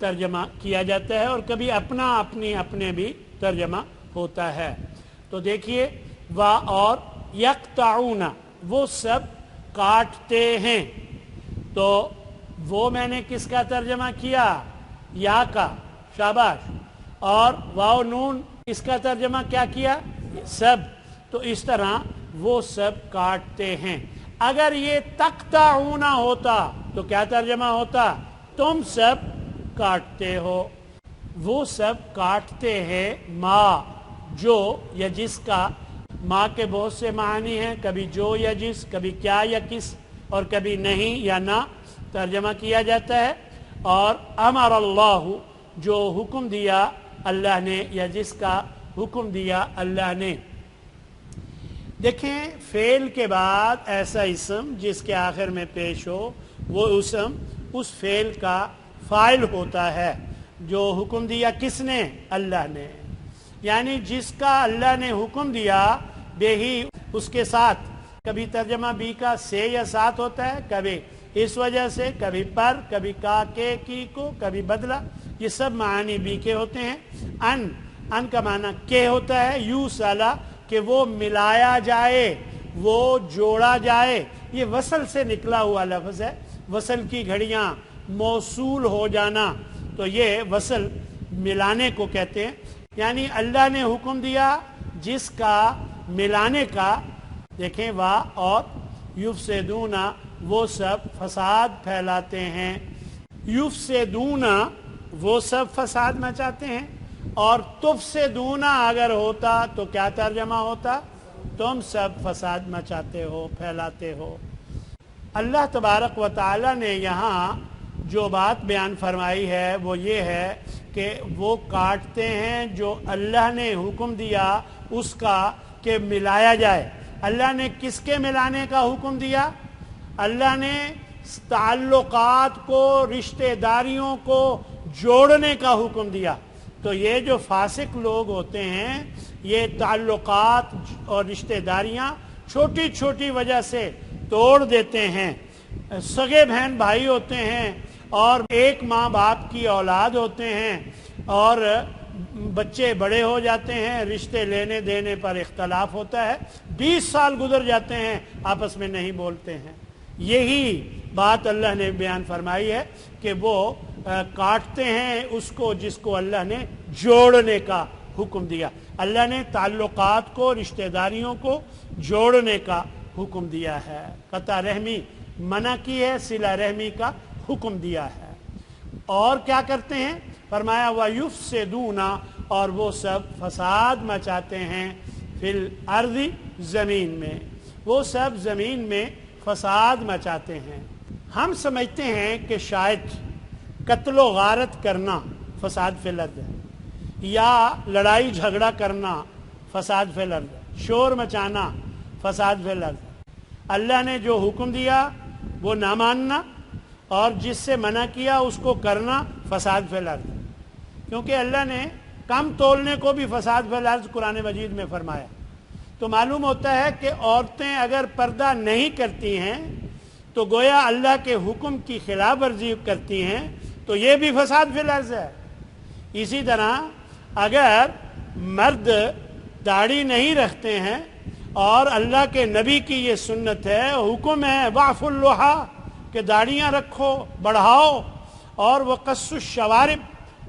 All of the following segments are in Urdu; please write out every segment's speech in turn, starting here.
ترجمہ کیا جاتا ہے اور کبھی اپنا اپنے بھی ترجمہ ہوتا ہے. تو دیکھیے وا اور یقطعون وہ سب کاٹتے ہیں. تو وہ میں نے کس کا ترجمہ کیا؟ یا کا. شاباش. اور واو نون اس کا ترجمہ کیا کیا؟ سب. تو اس طرح وہ سب کاٹتے ہیں. اگر یہ تقطعون ہوتا تو کیا ترجمہ ہوتا؟ تم سب کاٹتے ہو. وہ سب کاٹتے ہیں ما جو یا جس کا. ما کے بہت سے معنی ہیں، کبھی جو یا جس، کبھی کیا یا کس، اور کبھی نہیں یا نہ ترجمہ کیا جاتا ہے. اور امر اللہ جو حکم دیا اللہ نے یا جس کا حکم دیا اللہ نے. دیکھیں فعل کے بعد ایسا اسم جس کے آخر میں پیش ہو وہ اسم اس فعل کا فاعل ہوتا ہے. جو حکم دیا کس نے؟ اللہ نے. یعنی جس کا اللہ نے حکم دیا بے ہی اس کے ساتھ. کبھی ترجمہ بھی کا سے یا ساتھ ہوتا ہے، کبھی اس وجہ سے، کبھی پر، کبھی کا کے کی کو، کبھی بدلا. یہ سب معانی بھی کے ہوتے ہیں. ان کا معنی کے ہوتا ہے. یو سالا کہ وہ ملایا جائے، وہ جوڑا جائے. یہ وصل سے نکلا ہوا لفظ ہے. وصل کی گھڑیاں موصول ہو جانا، تو یہ وصل ملانے کو کہتے ہیں. یعنی اللہ نے حکم دیا جس کا ملانے کا. دیکھیں وا اور یفسدون وہ سب فساد پھیلاتے ہیں. یفسدون وہ سب فساد مچاتے ہیں. اور تفسدون اگر ہوتا تو کیا ترجمہ ہوتا؟ تم سب فساد مچاتے ہو، پھیلاتے ہو. اللہ تبارک و تعالی نے یہاں جو بات بیان فرمائی ہے وہ یہ ہے کہ وہ کاٹتے ہیں جو اللہ نے حکم دیا اس کا کہ ملایا جائے. اللہ نے کس کے ملانے کا حکم دیا؟ اللہ نے تعلقات کو، رشتہ داریوں کو جوڑنے کا حکم دیا. تو یہ جو فاسق لوگ ہوتے ہیں یہ تعلقات اور رشتہ داریاں چھوٹی چھوٹی وجہ سے توڑ دیتے ہیں. سگے بہن بھائی ہوتے ہیں اور ایک ماں باپ کی اولاد ہوتے ہیں اور بچے بڑے ہو جاتے ہیں، رشتے لینے دینے پر اختلاف ہوتا ہے. 20 سال گزر جاتے ہیں آپس میں نہیں بولتے ہیں. یہی بات اللہ نے بیان فرمائی ہے کہ وہ کاٹتے ہیں اس کو جس کو اللہ نے جوڑنے کا حکم دیا. اللہ نے تعلقات کو، رشتہ داریوں کو جوڑنے کا حکم دیا ہے. قطع رحمی منع کی ہے، صلہ رحمی کا حکم دیا ہے. اور کیا کرتے ہیں؟ فرمایا وَيُفْسِدُونَ اور وہ سب فساد مچاتے ہیں فی الارض زمین میں. وہ سب زمین میں فساد مچاتے ہیں. ہم سمجھتے ہیں کہ شاید قتل و غارت کرنا فساد فی الارض ہے، یا لڑائی جھگڑا کرنا فساد فی الارض ہے، شور مچانا فساد فی الارض ہے. اللہ نے جو حکم دیا وہ نہ ماننا اور جس سے منع کیا اس کو کرنا فساد فی الارض. کیونکہ اللہ نے کم تولنے کو بھی فساد فی الارض قرآن مجید میں فرمایا. تو معلوم ہوتا ہے کہ عورتیں اگر پردہ نہیں کرتی ہیں تو گویا اللہ کے حکم کی خلاف ورزی کرتی ہیں، تو یہ بھی فساد فی الارض ہے. اسی طرح اگر مرد داڑھی نہیں رکھتے ہیں اور اللہ کے نبی کی یہ سنت ہے، حکم ہے وعف اللحا کہ داڑیاں رکھو، بڑھاؤ، اور وقص الشوارب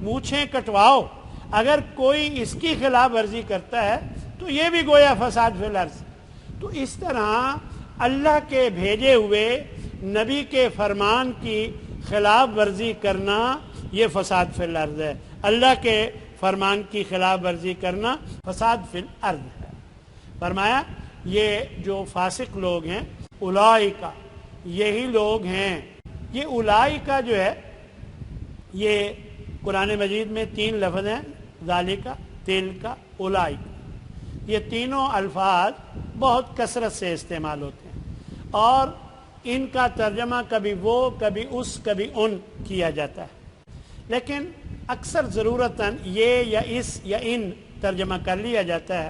مونچھیں کٹواؤ، اگر کوئی اس کی خلاف ورزی کرتا ہے تو یہ بھی گویا فساد فی الارض. تو اس طرح اللہ کے بھیجے ہوئے نبی کے فرمان کی خلاف ورزی کرنا یہ فساد فی الارض ہے. اللہ کے فرمان کی خلاف ورزی کرنا فساد فی الارض ہے. فرمایا یہ جو فاسق لوگ ہیں اولئکا یہی لوگ ہیں. یہ اولئکا جو ہے یہ قرآن مجید میں 3 لفظ ہیں، ذالکا، تلکا، اولئکا. یہ تینوں الفاظ بہت کثرت سے استعمال ہوتے ہیں اور ان کا ترجمہ کبھی وہ، کبھی اس، کبھی ان کیا جاتا ہے. لیکن اکثر ضرورتاً یہ یا اس یا ان ترجمہ کر لیا جاتا ہے.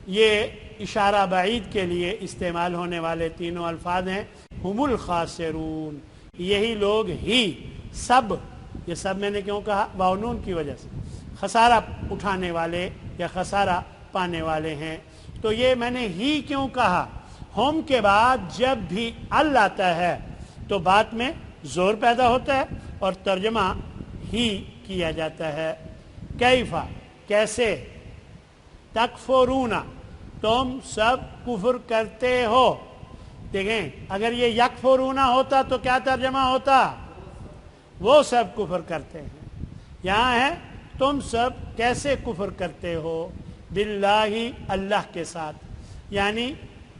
یہ اشارہ بعید کے لیے استعمال ہونے والے تینوں الفاظ ہیں. ہم الخاسرون یہی لوگ ہی سب یہ سب میں نے کیوں کہا؟ واو نون کی وجہ سے، خسارہ اٹھانے والے یا خسارہ پانے والے ہیں۔ تو یہ میں نے ہی کیوں کہا؟ ہم کے بعد جب بھی ال آتا ہے تو بات میں زور پیدا ہوتا ہے اور ترجمہ ہی کیا جاتا ہے۔ کیفا کیسے، تکفرون تم سب کفر کرتے ہو۔ دیکھیں اگر یہ یکفرون ہوتا تو کیا ترجمہ ہوتا؟ وہ سب کفر کرتے ہیں۔ یہاں ہے تم سب کیسے کفر کرتے ہو، باللہ اللہ کے ساتھ، یعنی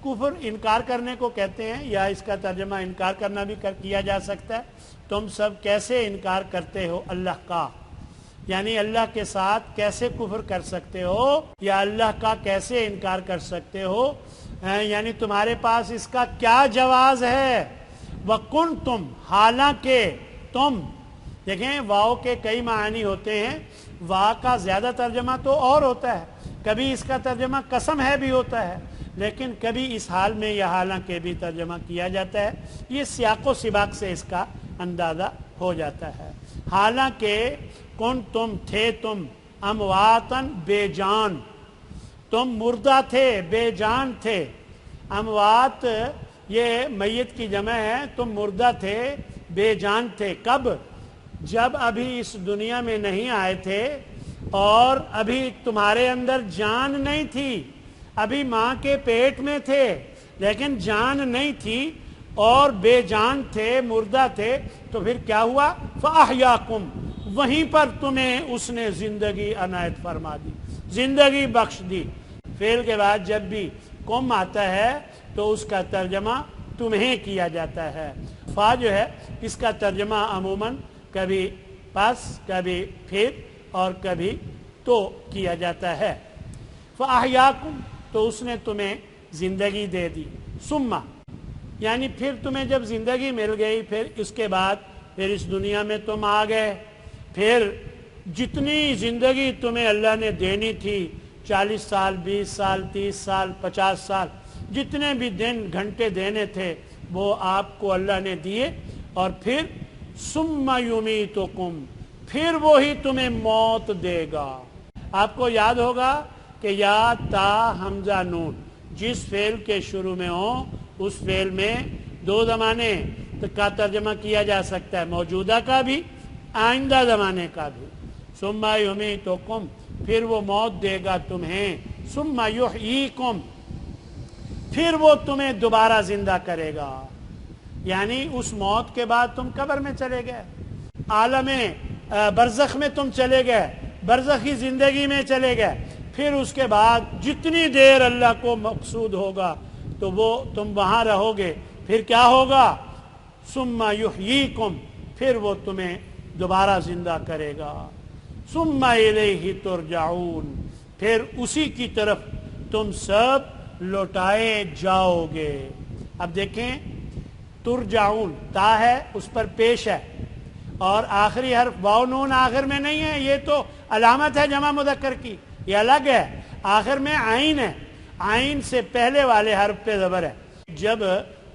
کفر انکار کرنے کو کہتے ہیں، یا اس کا ترجمہ انکار کرنا بھی کیا جا سکتا ہے۔ تم سب کیسے انکار کرتے ہو اللہ کا، یعنی اللہ کے ساتھ کیسے کفر کر سکتے ہو، یا اللہ کا کیسے انکار کر سکتے ہو، یعنی تمہارے پاس اس کا کیا جواز ہے۔ وَكُنْتُمْ حالانکہ تم، دیکھیں واو کے کئی معنی ہوتے ہیں، وا کا زیادہ ترجمہ تو اور ہوتا ہے، کبھی اس کا ترجمہ قسم ہے بھی ہوتا ہے، لیکن کبھی اس حال میں یا حالانکہ بھی ترجمہ کیا جاتا ہے۔ یہ سیاق و سباق سے اس کا اندازہ ہو جاتا ہے۔ حالانکہ کن تم تھے تم امواتن بے جان، تم مردہ تھے، بے جان تھے۔ اموات یہ میت کی جمع ہے، تم مردہ تھے، بے جان تھے۔ کب؟ جب ابھی اس دنیا میں نہیں آئے تھے اور ابھی تمہارے اندر جان نہیں تھی، ابھی ماں کے پیٹ میں تھے لیکن جان نہیں تھی اور بے جان تھے، مردہ تھے، تو پھر کیا ہوا؟ فَأَحْيَاكُمْ وہیں پر تمہیں اس نے زندگی عنایت فرما دی، زندگی بخش دی۔ فعل کے بعد جب بھی کم آتا ہے تو اس کا ترجمہ تمہیں کیا جاتا ہے۔ فا جو ہے اس کا ترجمہ عموماً کبھی پس، کبھی پھر اور کبھی تو کیا جاتا ہے۔ فَأَحْيَاكُمْ تو اس نے تمہیں زندگی دے دی، ثم یعنی پھر تمہیں جب زندگی مل گئی، پھر اس کے بعد پھر اس دنیا میں تم آ گئے، پھر جتنی زندگی تمہیں اللہ نے دینی تھی، 40 سال، 20 سال، 30 سال، 50 سال، جتنے بھی دن گھنٹے دینے تھے وہ آپ کو اللہ نے دیے، اور پھر ثم یمیتکم پھر وہی تمہیں موت دے گا۔ آپ کو یاد ہوگا کہ یا تا حمزہ نون جس فعل کے شروع میں ہو اس فعل میں دو زمانے کا ترجمہ کیا جا سکتا ہے، موجودہ کا بھی، آئندہ زمانے کا بھی۔ ثم یمیتکم پھر وہ موت دے گا تمہیں، ثم یحییکم پھر وہ تمہیں دوبارہ زندہ کرے گا، یعنی اس موت کے بعد تم قبر میں چلے گئے، عالم برزخ میں تم چلے گئے، برزخی زندگی میں چلے گئے، پھر اس کے بعد جتنی دیر اللہ کو مقصود ہوگا تو وہ تم وہاں رہو گے۔ پھر کیا ہوگا؟ ثم یحییکم پھر وہ تمہیں دوبارہ زندہ کرے گا، ثم الیہ ترجعون پھر اسی کی طرف تم سب لوٹائے جاؤ گے۔ اب دیکھیں ترجعون تا ہے اس پر پیش ہے اور آخری حرف واو نون آخر میں نہیں ہے، یہ تو علامت ہے جمع مذکر کی، یہ الگ ہے۔ آخر میں عین ہے، عین سے پہلے والے حرف پہ زبر ہے۔ جب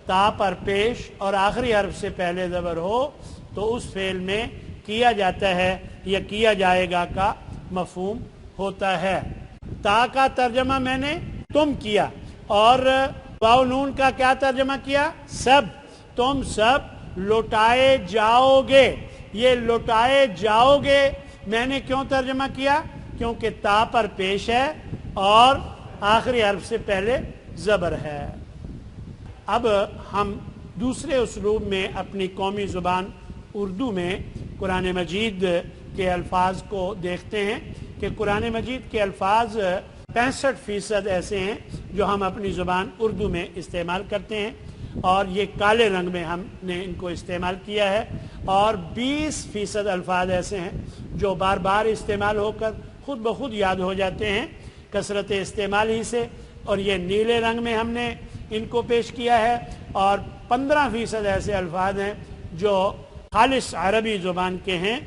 تا پر پیش اور آخری حرف سے پہلے زبر ہو تو اس فعل میں کیا جاتا ہے یا کیا جائے گا کا مفہوم ہوتا ہے۔ تا کا ترجمہ میں نے تم کیا اور واو نون کا کیا ترجمہ کیا؟ سب، تم سب لوٹائے جاؤ گے۔ یہ لوٹائے جاؤ گے میں نے کیوں ترجمہ کیا؟ کیونکہ تا پر پیش ہے اور آخری حرف سے پہلے زبر ہے۔ اب ہم دوسرے اسلوب میں اپنی قومی زبان اردو میں قرآن مجید کے الفاظ کو دیکھتے ہیں کہ قرآن مجید کے الفاظ 65% ایسے ہیں جو ہم اپنی زبان اردو میں استعمال کرتے ہیں، اور یہ کالے رنگ میں ہم نے ان کو استعمال کیا ہے، اور 20% الفاظ ایسے ہیں جو بار بار استعمال ہو کر خود بخود یاد ہو جاتے ہیں کثرت استعمال ہی سے، اور یہ نیلے رنگ میں ہم نے ان کو پیش کیا ہے، اور 15% ایسے الفاظ ہیں جو خالص عربی زبان کے ہیں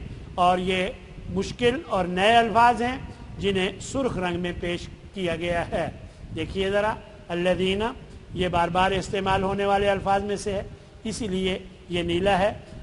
اور یہ مشکل اور نئے الفاظ ہیں جنہیں سرخ رنگ میں پیش کیا گیا ہے۔ دیکھیے ذرا، الذین یہ بار بار استعمال ہونے والے الفاظ میں سے ہے اسی لیے یہ نیلا ہے۔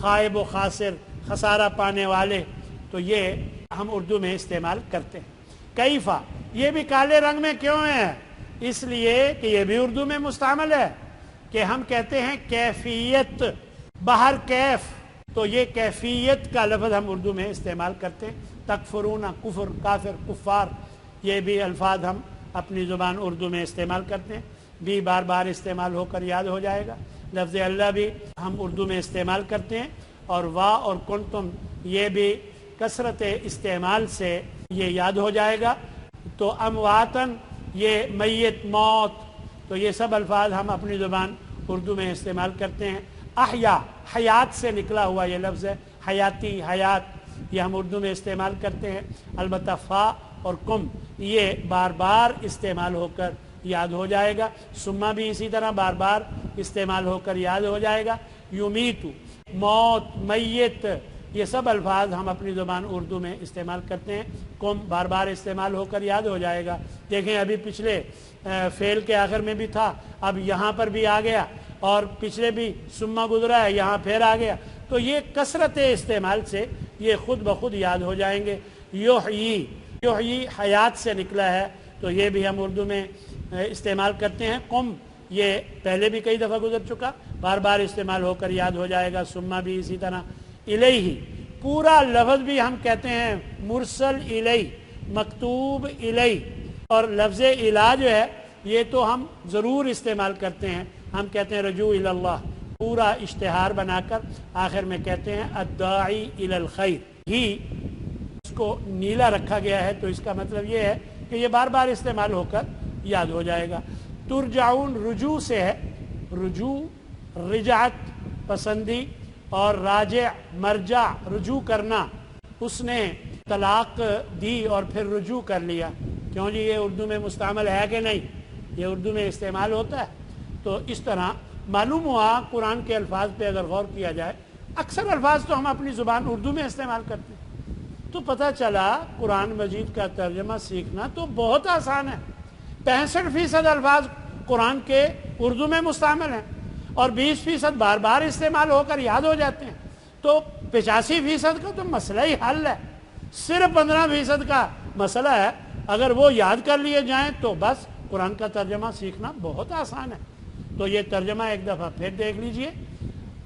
خائب و خاسر، خسارہ پانے والے، تو یہ ہم اردو میں استعمال کرتے ہیں۔ کیفا، یہ بھی کالے رنگ میں کیوں ہے؟ اس لیے کہ یہ بھی اردو میں مستعمل ہے کہ ہم کہتے ہیں کیفیت، بہر کیف، تو یہ کیفیت کا لفظ ہم اردو میں استعمال کرتے ہیں۔ تکفرون، کفر، کافر، کفار، یہ بھی الفاظ ہم اپنی زبان اردو میں استعمال کرتے ہیں، بھی بار بار استعمال ہو کر یاد ہو جائے گا۔ لفظ اللہ بھی ہم اردو میں استعمال کرتے ہیں، اور وا اور کنتم یہ بھی کثرت استعمال سے یہ یاد ہو جائے گا۔ تو امواتن، یہ میت، موت، تو یہ سب الفاظ ہم اپنی زبان اردو میں استعمال کرتے ہیں۔ احیا، حیات سے نکلا ہوا یہ لفظ ہے، حیاتی، حیات، یہ ہم اردو میں استعمال کرتے ہیں۔ البتہ فا اور کم یہ بار بار استعمال ہو کر یاد ہو جائے گا۔ سما بھی اسی طرح بار بار استعمال ہو کر یاد ہو جائے گا۔ یمیتو، موت، میت، یہ سب الفاظ ہم اپنی زبان اردو میں استعمال کرتے ہیں۔ کم بار بار استعمال ہو کر یاد ہو جائے گا۔ دیکھیں ابھی پچھلے فعل کے آخر میں بھی تھا، اب یہاں پر بھی آ گیا، اور پچھلے بھی سما گزرا ہے، یہاں پھر آ گیا، تو یہ کثرت استعمال سے یہ خود بخود یاد ہو جائیں گے۔ یحیی، یحیی حیات سے نکلا ہے، تو یہ بھی ہم اردو میں استعمال کرتے ہیں۔ قم، یہ پہلے بھی کئی دفعہ گزر چکا، بار بار استعمال ہو کر یاد ہو جائے گا۔ سما بھی اسی طرح۔ الیہ، پورا لفظ بھی ہم کہتے ہیں مرسل الیہ، مکتوب الیہ، اور لفظ الہ جو ہے یہ تو ہم ضرور استعمال کرتے ہیں، ہم کہتے ہیں رجوع الی اللہ، پورا اشتہار بنا کر آخر میں کہتے ہیں الداعی الی الخیر۔ ہی اس کو نیلا رکھا گیا ہے، تو اس کا مطلب یہ ہے کہ یہ بار بار استعمال ہو کر یاد ہو جائے گا۔ ترجعون رجوع سے ہے، رجوع رجعت پسندی، اور راجع مرجع رجوع کرنا، اس نے طلاق دی اور پھر رجوع کر لیا، کیوں جی یہ اردو میں مستعمل ہے کہ نہیں؟ یہ اردو میں استعمال ہوتا ہے۔ تو اس طرح معلوم ہوا قرآن کے الفاظ پہ اگر غور کیا جائے، اکثر الفاظ تو ہم اپنی زبان اردو میں استعمال کرتے ہیں، تو پتہ چلا قرآن مجید کا ترجمہ سیکھنا تو بہت آسان ہے۔ 65% الفاظ قرآن کے اردو میں مستعمل ہیں، اور 20% بار بار استعمال ہو کر یاد ہو جاتے ہیں، تو 85% کا تو مسئلہ ہی حل ہے۔ صرف 15% کا مسئلہ ہے، اگر وہ یاد کر لیے جائیں تو بس قرآن کا ترجمہ سیکھنا بہت آسان ہے۔ تو یہ ترجمہ ایک دفعہ پھر دیکھ لیجئے،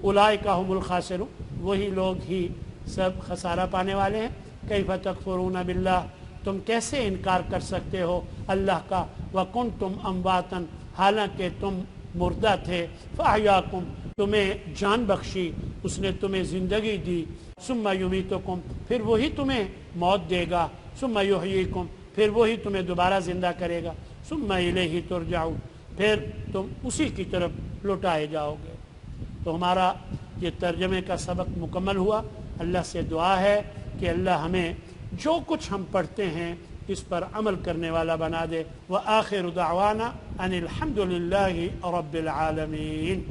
اولئک هم الخاسرون، وہی لوگ ہی سب خسارہ پانے والے ہیں۔ کیف تکفرون باللہ، تم کیسے انکار کر سکتے ہو اللہ کا، وکنتم امواتا، حالانکہ تم مردہ تھے، فاحیاکم، تمہیں جان بخشی، اس نے تمہیں زندگی دی، ثم یمیتکم، پھر وہی تمہیں موت دے گا، ثم یحییکم، پھر وہی تمہیں دوبارہ زندہ کرے گا، ثم الیہ ترجعون، پھر تم اسی کی طرف لوٹائے جاؤ گے۔ تو ہمارا یہ ترجمے کا سبق مکمل ہوا۔ اللہ سے دعا ہے کہ اللہ ہمیں جو کچھ ہم پڑھتے ہیں اس پر عمل کرنے والا بنا دے۔ وآخر دعوانا ان الحمد للہ رب العالمین۔